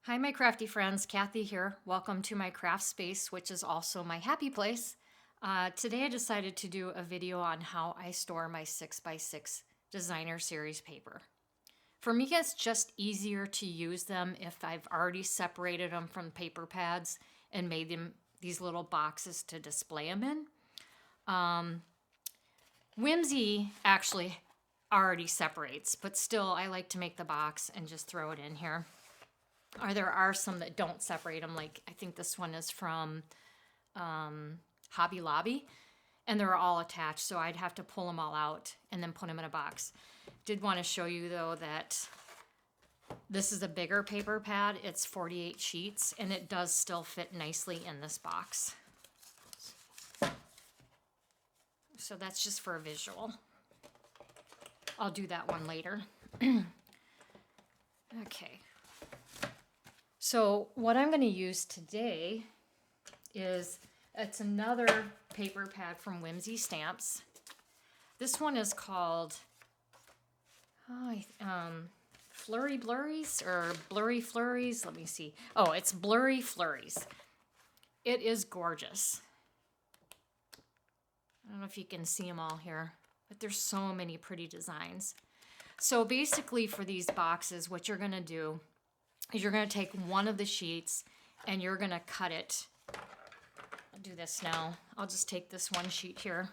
Hi, my crafty friends. Kathy here. Welcome to my craft space, which is also my happy place. Today I decided to do a video on how I store my 6x6 designer series paper. For me, it's just easier to use them if I've already separated them from paper pads and made them these little boxes to display them in. Whimsy actually already separates, but still I like to make the box and just throw it in here. Or there are some that don't separate them, like I think this one is from Hobby Lobby, and they're all attached, so I'd have to pull them all out and then put them in a box. Did want to show you though that this is a bigger paper pad. It's 48 sheets, and it does still fit nicely in this box. So that's just for a visual. I'll do that one later. Okay. So what I'm going to use today is, it's another paper pad from Whimsy Stamps. This one is called Flurry Blurries or Blurry Flurries. Let me see. Oh, it's Blurry Flurries. It is gorgeous. I don't know if you can see them all here, but there's so many pretty designs. So basically for these boxes, what you're going to do is you're going to take one of the sheets and you're going to cut it. I'll do this now. I'll just take this one sheet here.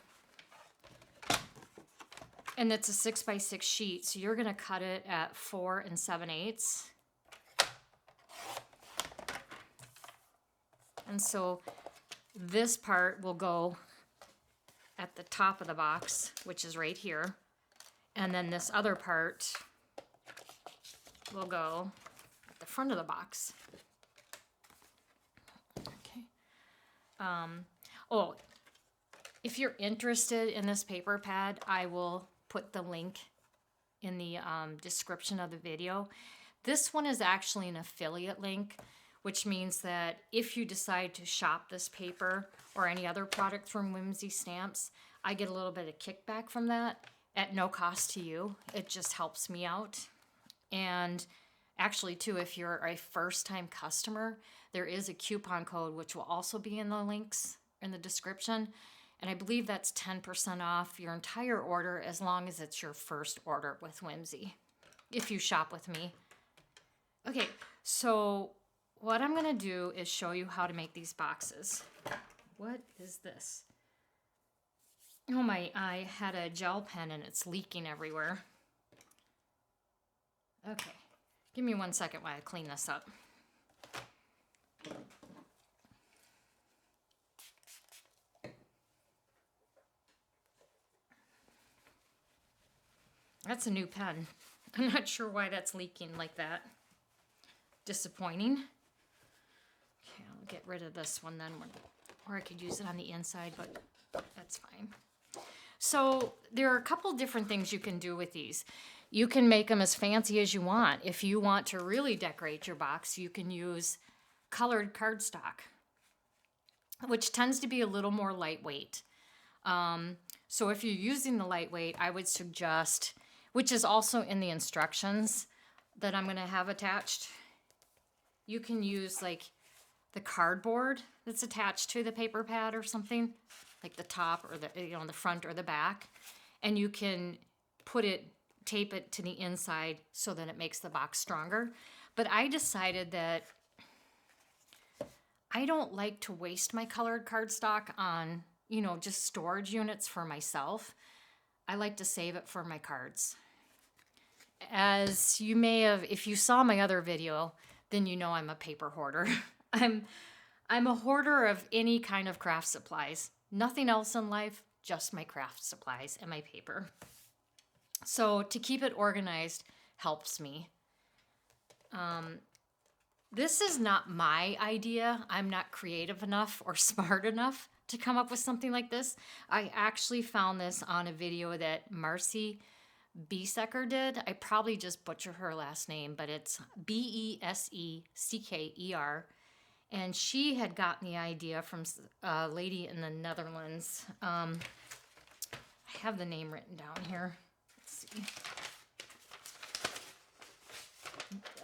And it's a 6x6 sheet, so you're going to cut it at 4 7/8. And so this part will go at the top of the box, which is right here. And then this other part will go at the front of the box. Okay. Oh, if you're interested in this paper pad, I will put the link in the description of the video. This one is actually an affiliate link, which means that if you decide to shop this paper or any other product from Whimsy Stamps, I get a little bit of kickback from that at no cost to you. It just helps me out. And actually, too, if you're a first-time customer, there is a coupon code, which will also be in the links in the description. And I believe that's 10% off your entire order as long as it's your first order with Whimsy, if you shop with me. Okay, so what I'm going to do is show you how to make these boxes. What is this? Oh my, I had a gel pen and it's leaking everywhere. Okay, give me 1 second while I clean this up. That's a new pen. I'm not sure why that's leaking like that. Disappointing. Okay, I'll get rid of this one then, or I could use it on the inside, but that's fine. So there are a couple different things you can do with these. You can make them as fancy as you want. If you want to really decorate your box, you can use colored cardstock, which tends to be a little more lightweight. So if you're using the lightweight, I would suggest, which is also in the instructions that I'm going to have attached, you can use like the cardboard that's attached to the paper pad or something, like the top or the the front or the back, and you can tape it to the inside so that it makes the box stronger. But I decided that I don't like to waste my colored cardstock on, just storage units for myself. I like to save it for my cards. As you may have, if you saw my other video, then you know I'm a paper hoarder. I'm a hoarder of any kind of craft supplies. Nothing else in life, just my craft supplies and my paper. So to keep it organized helps me. This is not my idea. I'm not creative enough or smart enough to come up with something like this. I actually found this on a video that Marcy Besecker did. I probably just butchered her last name, but it's Besecker. And she had gotten the idea from a lady in the Netherlands. I have the name written down here. Let's see.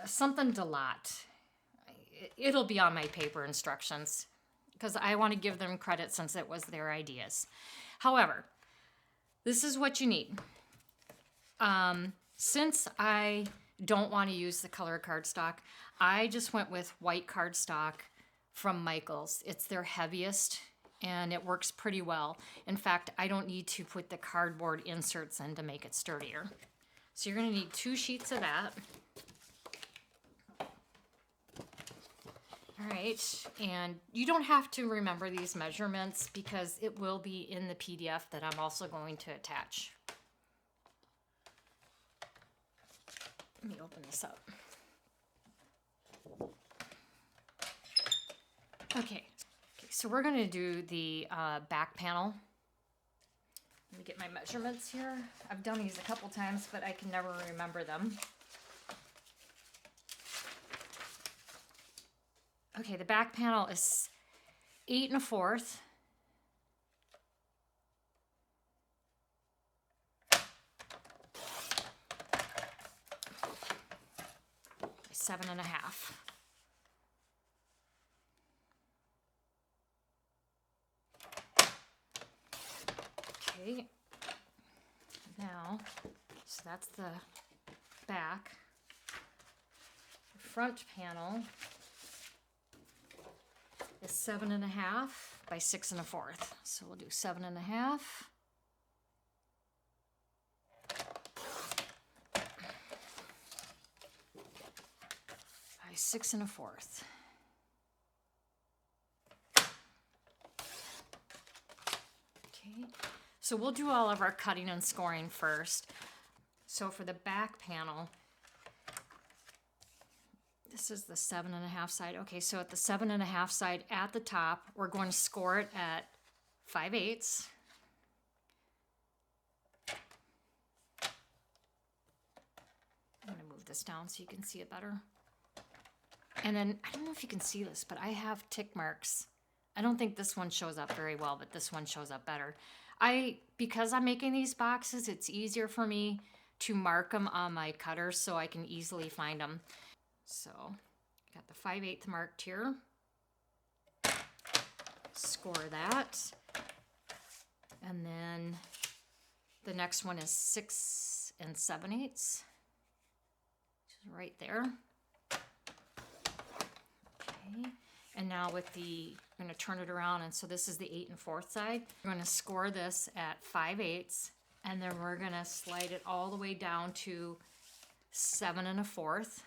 Something Delat. it'll be on my paper instructions because I want to give them credit since it was their ideas. However, this is what you need. Since I don't want to use the color cardstock, I just went with white cardstock from Michaels. It's their heaviest and it works pretty well. In fact, I don't need to put the cardboard inserts in to make it sturdier. So you're going to need 2 sheets of that. All right, and you don't have to remember these measurements because it will be in the PDF that I'm also going to attach. Let me open this up. Okay, so we're going to do the back panel. Let me get my measurements here. I've done these a couple times, but I can never remember them. Okay, the back panel is 8 1/4. 7 1/2. Okay, now, so that's the back. The front panel is 7 1/2 by 6 1/4. So we'll do 7 1/2. By 6 1/4. Okay, so we'll do all of our cutting and scoring first. So for the back panel, this is the 7 1/2 side. Okay, so at the 7 1/2 side at the top, we're going to score it at 5/8. I'm going to move this down so you can see it better. And then, I don't know if you can see this, but I have tick marks. I don't think this one shows up very well, but this one shows up better. Because I'm making these boxes, it's easier for me to mark them on my cutter so I can easily find them. So, got the 5/8 marked here. Score that. And then the next one is 6 7/8. Which is right there. Okay. And now with the, I'm going to turn it around, and so this is the 8 1/4 side. We're going to score this at 5/8, and then we're going to slide it all the way down to 7 1/4.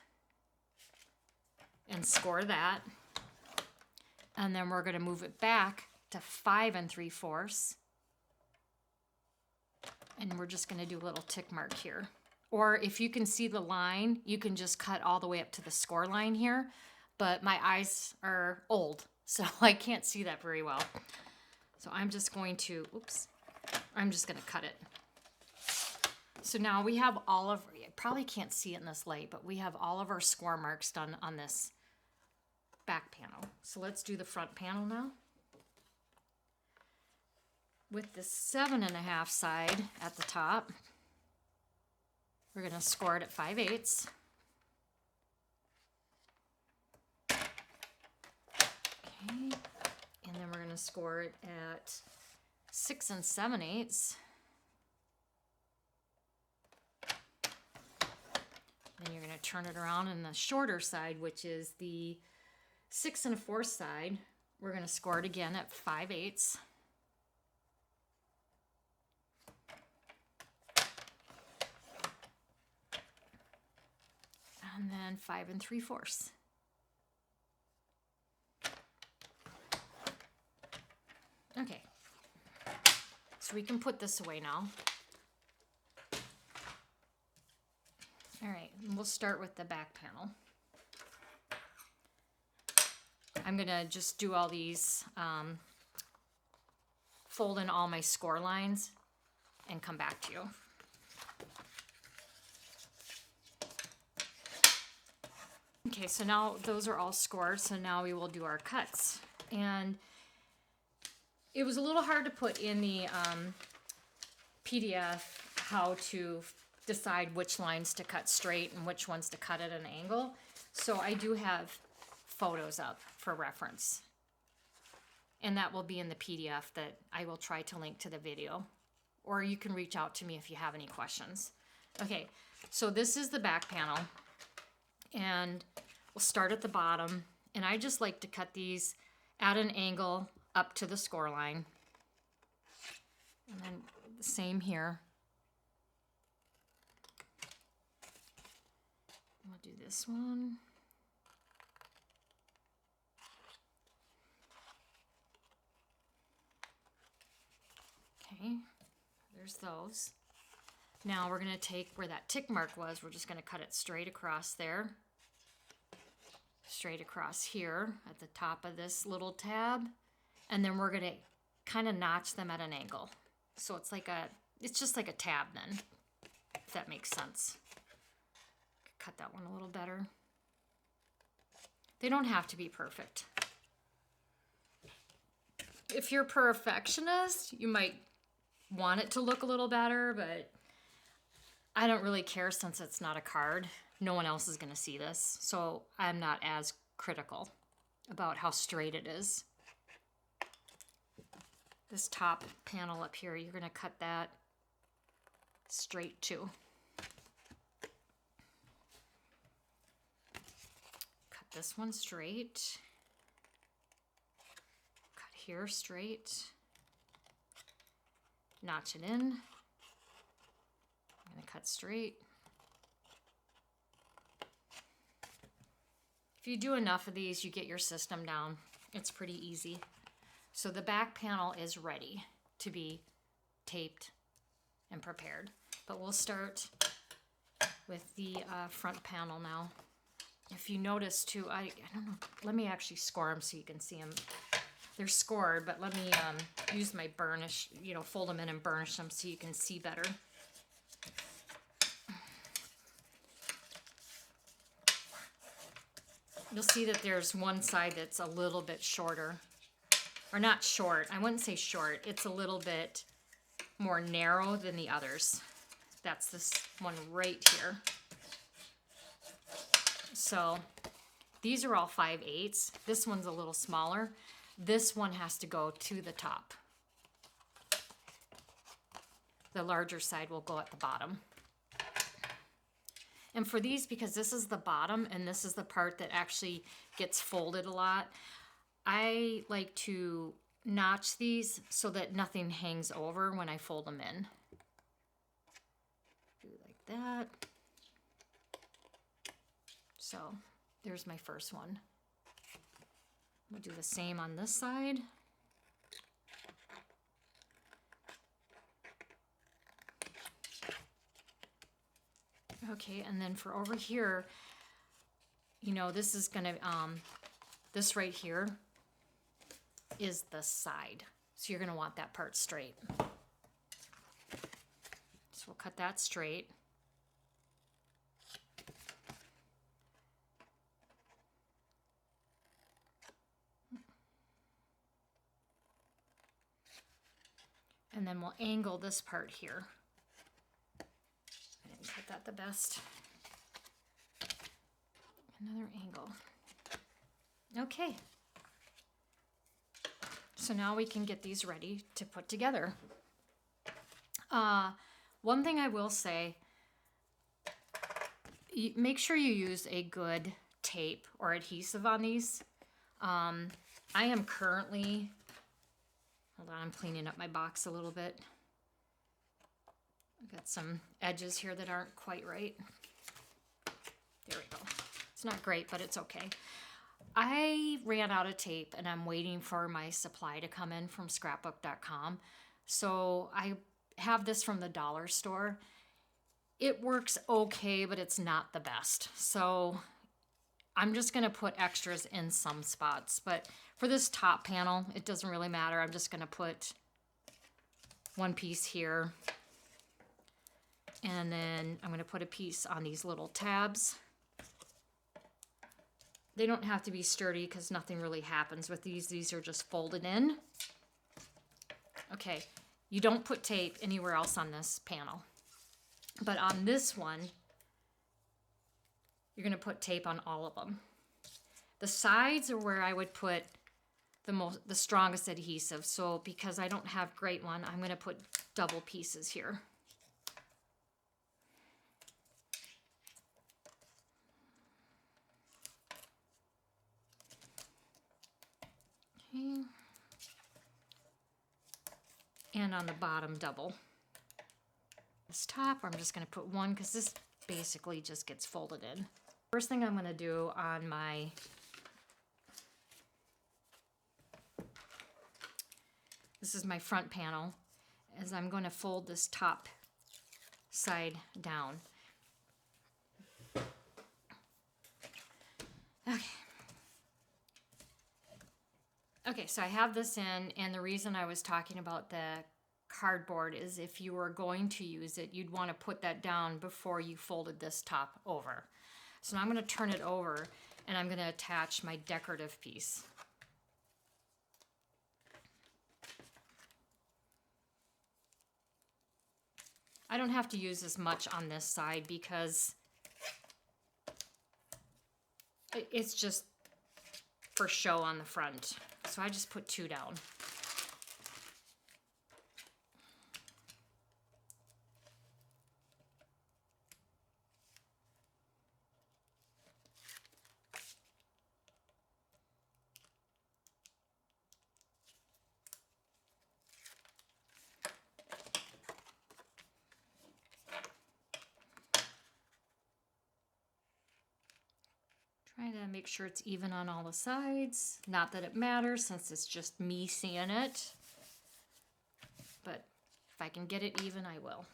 And score that, and then we're going to move it back to 5 3/4, and we're just going to do a little tick mark here. Or if you can see the line, you can just cut all the way up to the score line here, but my eyes are old, so I can't see that very well. So I'm just going to, I'm just going to cut it. So now we have all of, you probably can't see it in this light, but we have all of our score marks done on this back panel. So let's do the front panel now. With the 7 1/2 side at the top, we're going to score it at 5/8. Okay, and then we're going to score it at 6 7/8. Then you're going to turn it around, and the shorter side, which is the 6 1/4 side, we're going to score it again at 5/8. And then 5 3/4. Okay, so we can put this away now. All right, and we'll start with the back panel. I'm gonna just do all these, fold in all my score lines and come back to you. Okay, so now those are all scored, so now we will do our cuts. And it was a little hard to put in the PDF how to decide which lines to cut straight and which ones to cut at an angle. So I do have photos up for reference. And that will be in the PDF that I will try to link to the video. Or you can reach out to me if you have any questions. Okay, so this is the back panel. And we'll start at the bottom. And I just like to cut these at an angle up to the score line. And then the same here. We'll do this one. Okay, there's those. Now we're going to take where that tick mark was, we're just going to cut it straight across there. Straight across here at the top of this little tab. And then we're going to kind of notch them at an angle. So it's like it's just like a tab then, if that makes sense. Cut that one a little better. They don't have to be perfect. If you're a perfectionist, you might want it to look a little better, but I don't really care since it's not a card. No one else is going to see this, so I'm not as critical about how straight it is. This top panel up here, you're going to cut that straight too. Cut this one straight. Cut here straight. Notch it in. I'm going to cut straight. If you do enough of these, you get your system down. It's pretty easy. So the back panel is ready to be taped and prepared. But we'll start with the front panel now. If you notice too, I don't know, let me actually score them so you can see them. They're scored, but let me use my burnish, fold them in and burnish them so you can see better. You'll see that there's one side that's a little bit shorter. Or not short, I wouldn't say short. It's a little bit more narrow than the others. That's this one right here. So these are all 5/8. This one's a little smaller. This one has to go to the top. The larger side will go at the bottom. And for these, because this is the bottom and this is the part that actually gets folded a lot, I like to notch these so that nothing hangs over when I fold them in. Do it like that. So there's my first one. We'll do the same on this side. Okay, and then for over here, this is gonna, this right here is the side. So you're gonna want that part straight. So we'll cut that straight. And then we'll angle this part here. I didn't cut that the best. Another angle. Okay. So now we can get these ready to put together. One thing I will say, make sure you use a good tape or adhesive on these. I am currently, hold on, I'm cleaning up my box a little bit. I've got some edges here that aren't quite right. There we go. It's not great, but it's okay. I ran out of tape and I'm waiting for my supply to come in from scrapbook.com. So I have this from the dollar store. It works okay, but it's not the best. So I'm just going to put extras in some spots. But for this top panel, it doesn't really matter. I'm just going to put one piece here. And then I'm going to put a piece on these little tabs. They don't have to be sturdy because nothing really happens with these. These are just folded in. Okay, you don't put tape anywhere else on this panel. But on this one, you're going to put tape on all of them. The sides are where I would put the strongest adhesive. So because I don't have great one, I'm going to put double pieces here. Okay. And on the bottom double. This top, I'm just going to put one because this basically just gets folded in. First thing I'm going to do on my this is my front panel, is I'm going to fold this top side down. Okay, so I have this in, and the reason I was talking about the cardboard is if you were going to use it, you'd want to put that down before you folded this top over. So now I'm going to turn it over, and I'm going to attach my decorative piece. I don't have to use as much on this side because it's just for show on the front. So I just put 2 down. Try to make sure it's even on all the sides. Not that it matters since it's just me seeing it. But if I can get it even, I will.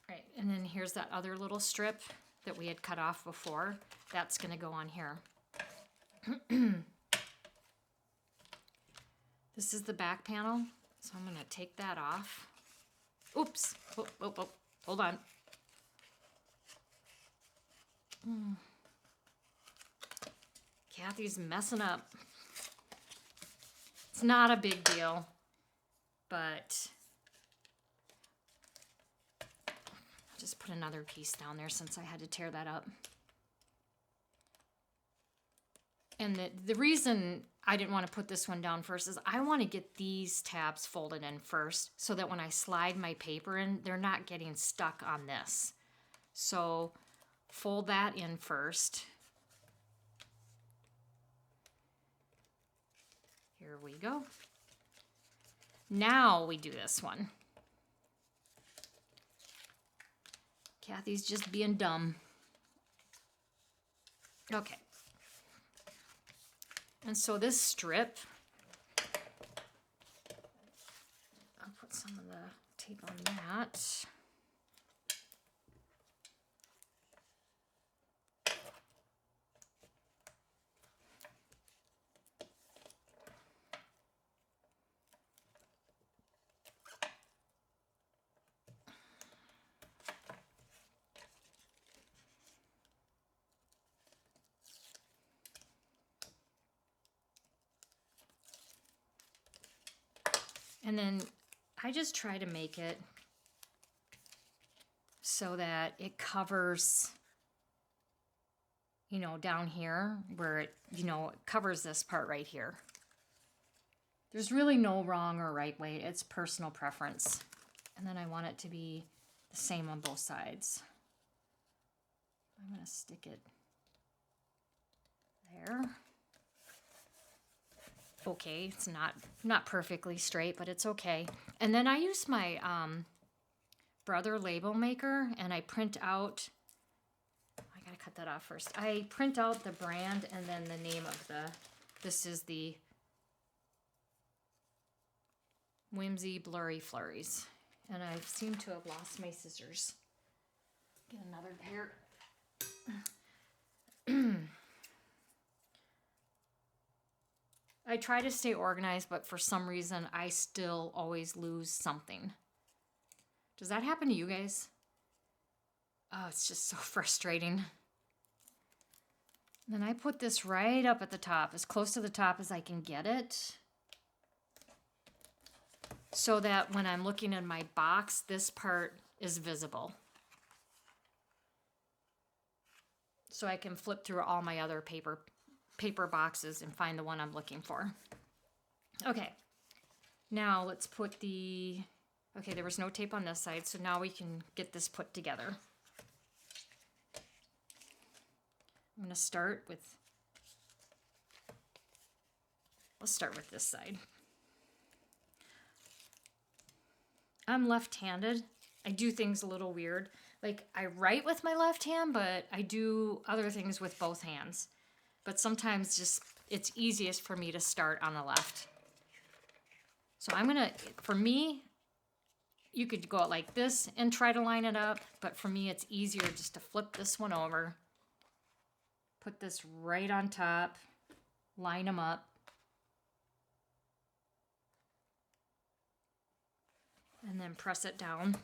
Right, and then here's that other little strip that we had cut off before. That's going to go on here. This is the back panel, so I'm going to take that off. Oops. Oh, hold on. Kathy's messing up. It's not a big deal, but I'll just put another piece down there since I had to tear that up. And the reason I didn't want to put this one down first is I want to get these tabs folded in first so that when I slide my paper in, they're not getting stuck on this. So fold that in first. Here we go. Now we do this one. Kathy's just being dumb. Okay. And so this strip, I'll put some of the tape on that. And then I just try to make it so that it covers, you know, down here where it, you know, it covers this part right here. There's really no wrong or right way. It's personal preference. And then I want it to be the same on both sides. I'm going to stick it there. Okay, it's not perfectly straight, but it's okay. And then I use my Brother label maker, and I print out, I gotta cut that off first. I print out the brand and then the name of this is the Whimsy Blurry Flurries. And I seem to have lost my scissors. Get another pair. I try to stay organized, but for some reason, I still always lose something. Does that happen to you guys? Oh, it's just so frustrating. Then I put this right up at the top, as close to the top as I can get it. So that when I'm looking in my box, this part is visible. so I can flip through all my other paper boxes and find the one I'm looking for. Okay, now let's put the, okay, there was no tape on this side, so now we can get this put together. I'm going to start with, let's start with this side. I'm left-handed. I do things a little weird. Like, I write with my left hand, but I do other things with both hands. But sometimes just, it's easiest for me to start on the left. So I'm gonna, for me, you could go out like this and try to line it up, but for me it's easier just to flip this one over, put this right on top, line them up, and then press it down,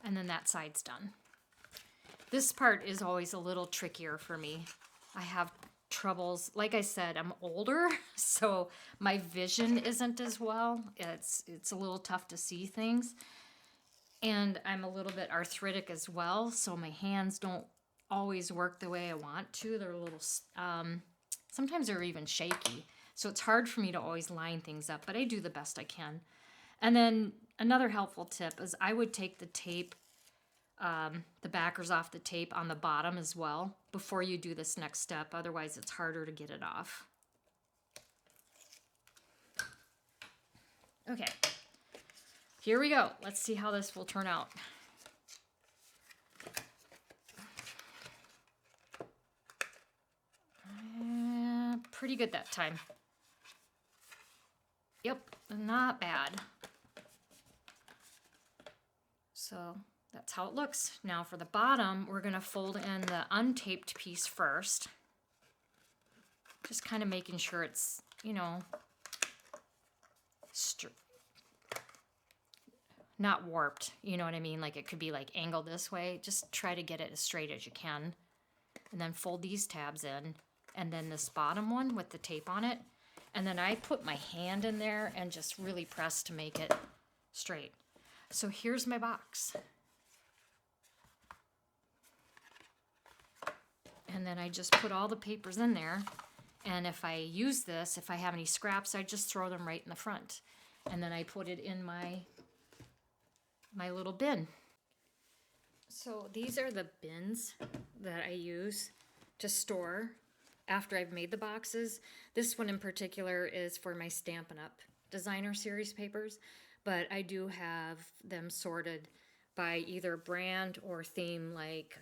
and then that side's done. This part is always a little trickier for me. I have troubles, like I said, I'm older, so my vision isn't as well. It's a little tough to see things, and I'm a little bit arthritic as well, so my hands don't always work the way I want to. They're a little, sometimes they're even shaky, so it's hard for me to always line things up, but I do the best I can. And then another helpful tip is I would take the tape, the backers off the tape on the bottom as well before you do this next step. Otherwise, it's harder to get it off. Okay, here we go. Let's see how this will turn out. Pretty good that time. Yep, not bad. So that's how it looks. Now for the bottom, we're gonna fold in the untaped piece first. Just kind of making sure it's, you know, not warped, you know what I mean? Like it could be like angled this way. Just try to get it as straight as you can. And then fold these tabs in. And then this bottom one with the tape on it. And then I put my hand in there and just really press to make it straight. So here's my box. And then I just put all the papers in there. And if I use this, if I have any scraps, I just throw them right in the front. And then I put it in my little bin. So these are the bins that I use to store after I've made the boxes. This one in particular is for my Stampin' Up! Designer Series papers, but I do have them sorted by either brand or theme, like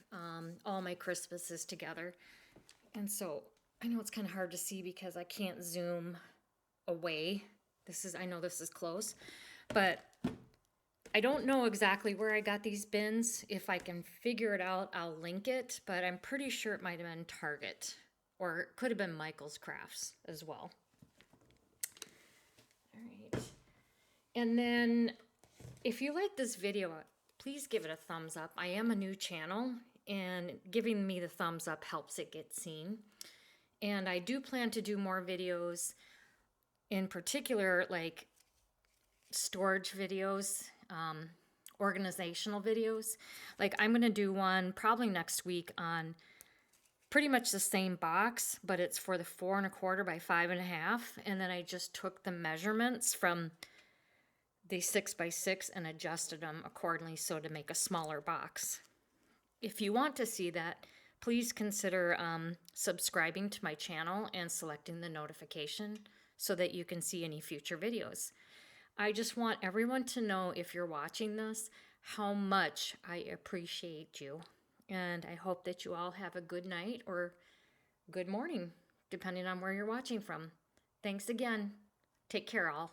all my Christmases together. And so I know it's kind of hard to see because I can't zoom away. I know this is close, but I don't know exactly where I got these bins. If I can figure it out, I'll link it, but I'm pretty sure it might have been Target, or it could have been Michael's Crafts as well. All right. And then if you like this video, please give it a thumbs up. I am a new channel, and giving me the thumbs up helps it get seen. And I do plan to do more videos, in particular like storage videos, organizational videos. Like I'm gonna do one probably next week on pretty much the same box, but it's for the 4 1/4 by 5 1/2, and then I just took the measurements from the 6 by 6 and adjusted them accordingly so to make a smaller box. If you want to see that, please consider subscribing to my channel and selecting the notification so that you can see any future videos. I just want everyone to know, if you're watching this, how much I appreciate you. And I hope that you all have a good night or good morning, depending on where you're watching from. Thanks again. Take care, all.